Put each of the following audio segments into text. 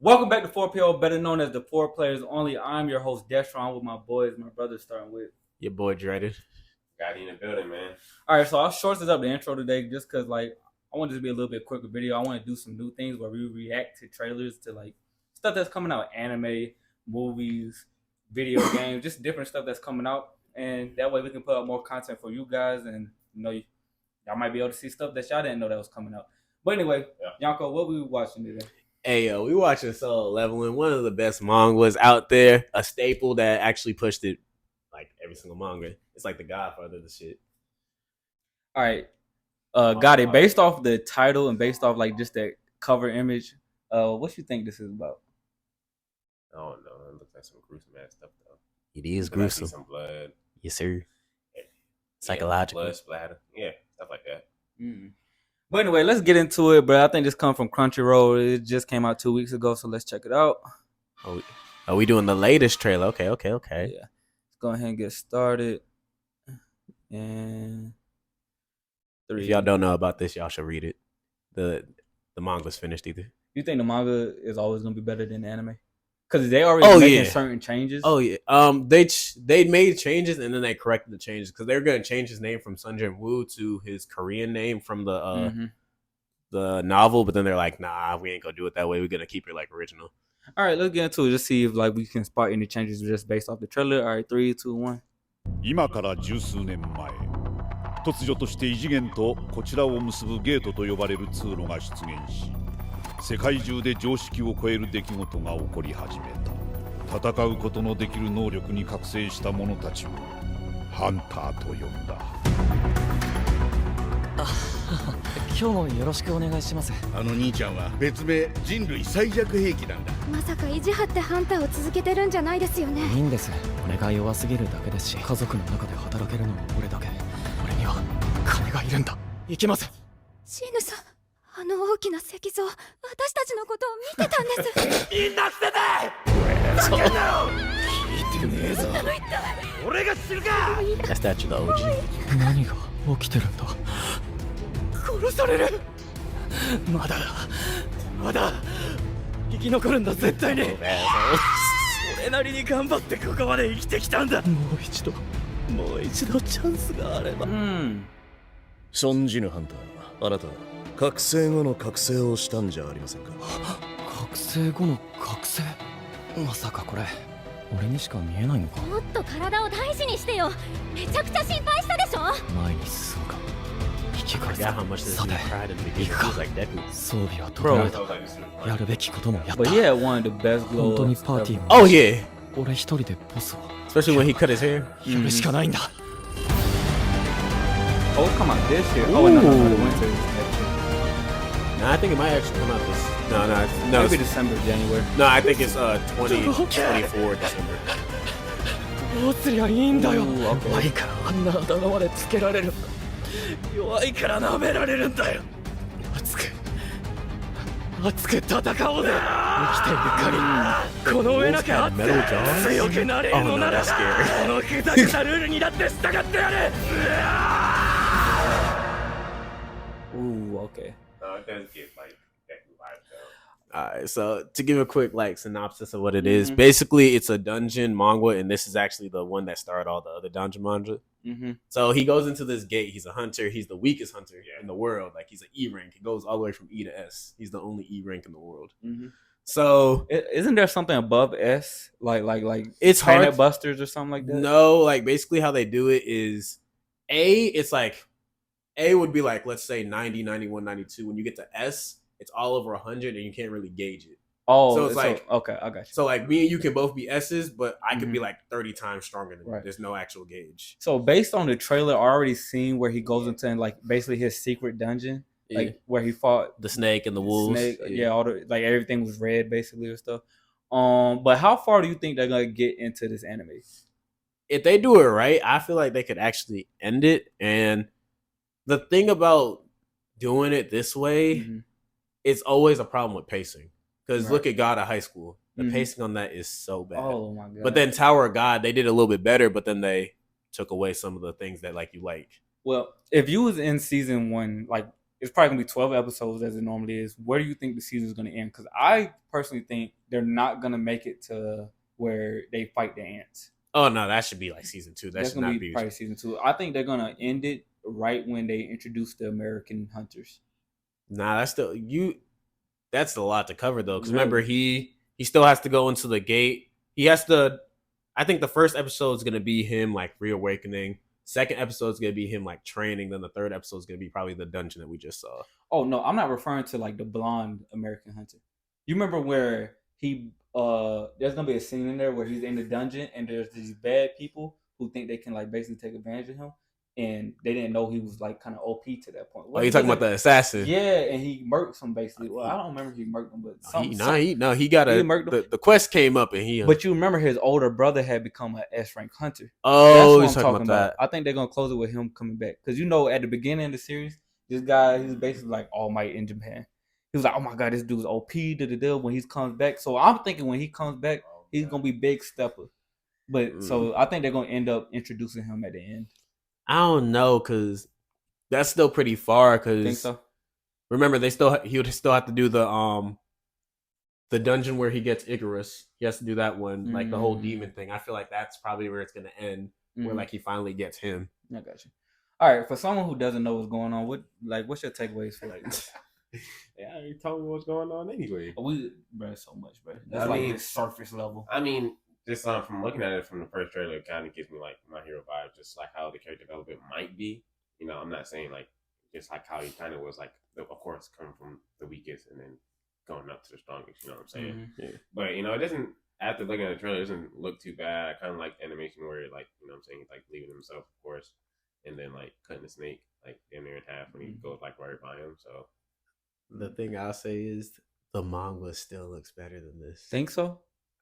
Welcome back to 4PO, better known as the Four Players Only. I'm your host, Destron, with my boys, my brothers, starting with your boy Dreaded. Got in the building, man. All right, so I'll shorten up the intro today just because, I want this to be a little bit quicker video. I want to do some new things where we react to trailers to, stuff that's coming out, anime, movies, video games, just different stuff that's coming out. And that way we can put out more content for you guys and, y'all might be able to see stuff that y'all didn't know that was coming out. But anyway, Yanko, what we watching today? Hey, we watching Solo Leveling, one of the best mangas out there, a staple that actually pushed it like every single manga. It's like the Godfather of the shit. All right, got it. Based off the title and based off just that cover image, what you think this is about? I don't know. It looks like some gruesome ass stuff though. It is gruesome. Some blood. Yes, sir. Psychological. Blood splatter. Yeah, stuff like that. Mm. But anyway, let's get into it, bro. I think this comes from Crunchyroll. It just came out 2 weeks ago, so let's check it out. Are we doing the latest trailer? Okay. Yeah. Let's go ahead and get started. And if y'all don't know about this, y'all should read it. The manga's finished either. You think the manga is always gonna be better than the anime? Because they already making certain changes. Oh yeah. They made changes and then they corrected the changes because they were gonna change his name from Sun Jin Woo to his Korean name from the novel, but then they're like, nah, we ain't gonna do it that way. We're gonna keep it like original. All right, let's get into it. Just see if we can spot any changes just based off the trailer. All right, 3, 2, 1. 今から十数年前、突如として異次元とこちらを結ぶゲートと呼ばれる通路が出現し、世界中で常識を超える出来事が起こり始めた。戦うことのできる能力に覚醒した者たちをハンターと呼んだ。今日もよろしくお願いします。あの兄ちゃんは別名人類最弱兵器なんだ。まさか意地張ってハンターを続けてるんじゃないですよね。いいんです。俺が弱すぎるだけですし、家族の中で働けるのも俺だけ。俺には金がいるんだ。行きます。シーヌさん、あの大きな石像、私たちのことを見てたんです。みんな捨てて！聞いてねえぞ。俺が知るか。That's that the OG. 何が起きてるんだ。殺される。まだ生き残るんだ絶対に。俺なりに頑張ってここまで生きてきたんだ。もう一度チャンスがあれば。信じぬハンター、あなた覚醒後の覚醒をしたんじゃありませんか。覚醒後の覚醒、まさかこれ俺にしか見えないのか。もっと体を大事にしてよ。めちゃくちゃ心配したでしょ。前に進むか。さて、行くか。装備は整えた。やるべきこともやった。But he had one of the best glow. 本当にパーティーも。Oh yeah. 俺一人でボスを。Especially when he cut his hair. やるしかないんだ。Oh, come out this year. Oh, no, the winter. No, I think it might actually come out this. No. Maybe December, January. No, I think it's 2024 December. どうすりゃいいんだよ。弱いからあんなあだ名までつけられる。弱いから舐められるんだよ。熱く戦おうぜ。生きている限りこの上なきゃ強くなれるのならこのふざけたルールにだって従ってやる。Ooh, okay. It does get that vibe though. Alright, so to give a quick synopsis of what it is, basically it's a dungeon manga, and this is actually the one that started all the other dungeon manga. So he goes into this gate. He's a hunter. He's the weakest hunter in the world. Like, he's an E rank. He goes all the way from E to S. He's the only E rank in the world. So isn't there something above S, like it's Planet hard Busters or something like that? No, like basically how they do it is it's like A would be like, let's say 90, 91, 92. When you get to S, it's all over 100 and you can't really gauge it. Oh, so it's like, okay, I got you. So like me and you can both be S's, but I could be like 30 times stronger than you. There's no actual gauge. So based on the trailer, I already seen where he goes into basically his secret dungeon, where he fought the snake and the wolves. All the everything was red basically or stuff. But how far do you think they're gonna get into this anime? If they do it right, I feel like they could actually end it. And the thing about doing it this way, it's always a problem with pacing. Because look at God of High School. The pacing on that is so bad. Oh my god. But then Tower of God, they did a little bit better, but then they took away some of the things that you like. Well, if you was in season 1, it's probably gonna be 12 episodes as it normally is. Where do you think the season is gonna end? Because I personally think they're not gonna make it to where they fight the ants. Oh no, that should be like season 2. That That's should gonna not be be. probably season 2. I think they're gonna end it right when they introduce the American hunters. Nah, that's still you. That's a lot to cover though. Because remember, he still has to go into the gate. He has to. I think the first episode is gonna be him like reawakening. Second episode is gonna be him like training. Then the third episode is gonna be probably the dungeon that we just saw. Oh no, I'm not referring to like the blonde American hunter. You remember where he there's gonna be a scene in there where he's in the dungeon and there's these bad people who think they can like basically take advantage of him, and they didn't know he was like kind of OP to that point. Oh, you talking about the assassin? Yeah, and he murked him basically. Well, I don't remember if he murked him, but he got the quest came up and he. But you remember his older brother had become an S rank hunter. Oh, that's what I'm talking about. I think they're gonna close it with him coming back because at the beginning of the series, this guy he's basically like All Might in Japan. He was like, oh my god, this dude's OP. When he comes back, so I'm thinking when he comes back, he's gonna be big stepper. But so I think they're gonna end up introducing him at the end. I don't know because that's still pretty far. Because think so. Remember, he would still have to do the dungeon where he gets Icarus. He has to do that one, like the whole demon thing. I feel like that's probably where it's gonna end, where like he finally gets him. I got you. All right, for someone who doesn't know what's going on, what's your takeaways for like? Yeah, you told me what's going on anyway. Bro, so much, bro. That's the surface level. I mean, just from looking at it from the first trailer, it kind of gives me like My Hero vibe, just like how the character development might be. I'm not saying like just like how he kind of was like, of course, coming from the weakest and then going up to the strongest. You know what I'm saying? Mm-hmm. Yeah. But it doesn't. After looking at the trailer, it doesn't look too bad. I kind of like the animation where like what I'm saying, he's like leaving himself, of course, and then like cutting the snake like in there in half when he goes like right by him. So. The thing I'll say is the manga still looks better than this. Think so?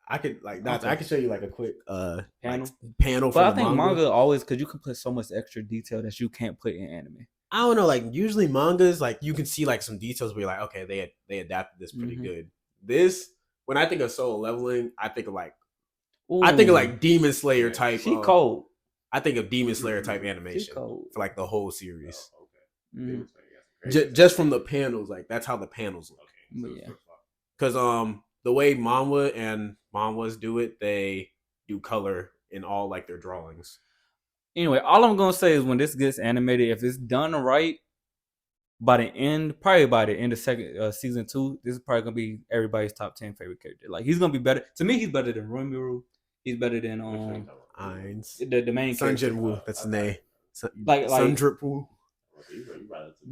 I could I could show you like a quick panel. Panel. But I think manga always because you can put so much extra detail that you can't put in anime. I don't know. Like usually mangas, like you can see like some details where you're like, okay, they adapted this pretty good. This when I think of solo leveling, I think of like Demon Slayer type. She cold. I think of Demon Slayer type animation for like the whole series. Oh, okay. Mm-hmm. Just from the panels, like that's how the panels look. Okay, yeah, because the way manhwas do it, they do color in all like their drawings. Anyway, all I'm gonna say is when this gets animated, if it's done right, probably by the end of season 2, this is probably gonna be everybody's top 10 favorite character. Like he's gonna be better. To me, he's better than Rimuru. He's better than Ainz. The main Sun character. Jinwoo. That's his name. Like Sun Dripwoo.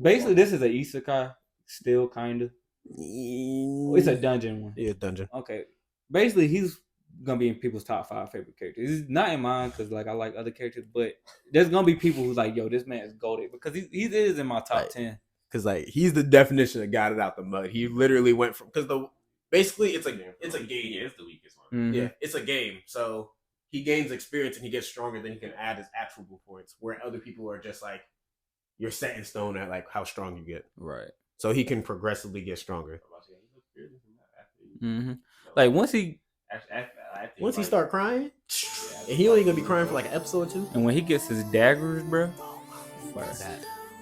Basically, this is an isekai, still kind of. It's a dungeon one. Yeah, dungeon. Okay, basically, he's gonna be in people's top 5 favorite characters. He's not in mine because like I like other characters, but there's gonna be people who's like, yo, this man is goated because he is in my top 10. Because like he's the definition of got it out the mud. He literally went from basically it's a game. Yeah, it's the weakest one. Mm-hmm. Yeah, it's a game. So he gains experience and he gets stronger. Then he can add his attribute points. Where other people are just like you're set in stone at like how strong you get. Right. So he can progressively get stronger. Mm-hmm. Like once he start crying, and he only gonna be crying for like an episode or 2. And when he gets his daggers, bro.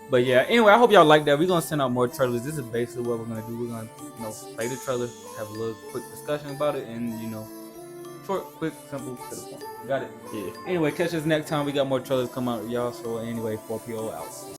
But yeah, anyway, I hope y'all like that. We're gonna send out more trailers. This is basically what we're gonna do. We're gonna play the trailer, have a little quick discussion about it, and short, quick, simple, to the point. Got it? Yeah. Anyway, catch us next time. We got more trailers come out, y'all. So anyway, 4PO out.